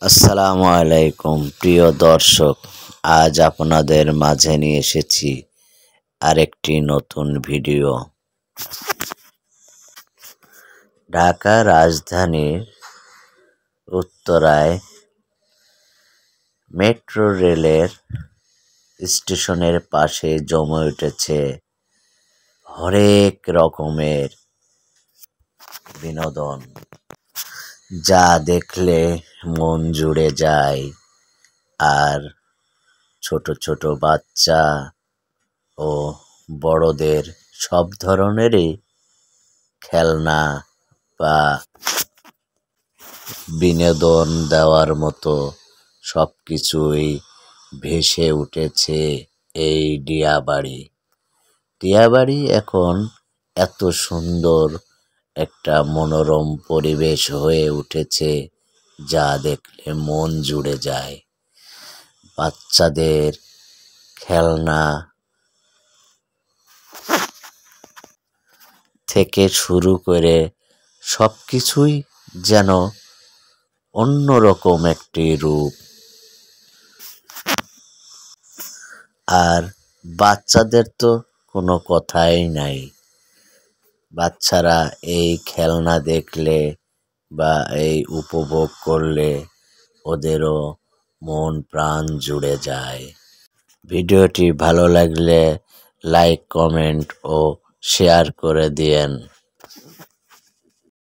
আসসালামু আলাইকুম প্রিয় দর্শক, আজ আপনাদের মাঝে নিয়ে এসেছি আরেকটি নতুন ভিডিও। ঢাকা রাজধানীর উত্তরায় মেট্রো রেলের স্টেশনের পাশে জমে উঠেছে হরেক রকমের বিনোদন, যা দেখলে মন জুড়ে যায়। আর ছোট ছোট বাচ্চা ও বড়দের সব ধরনেরই খেলনা বা বিনোদন দেওয়ার মতো সবকিছুই ভেসে উঠেছে এই টিয়াবাড়ি। টিয়াবাড়ি এখন এত সুন্দর একটা মনোরম পরিবেশ হয়ে উঠেছে, যা দেখলে মন জুড়ে যায়। বাচ্চাদের খেলনা থেকে শুরু করে সবকিছুই যেন অন্যরকম একটি রূপ। আর বাচ্চাদের তো কোনো কথাই নাই। বাচ্চারা এই খেলনা দেখলে বা এই উপভোগ করলে ওদেরও মন প্রাণ জুড়ে যায়। ভিডিওটি ভালো লাগলে লাইক, কমেন্ট ও শেয়ার করে দিয়েন।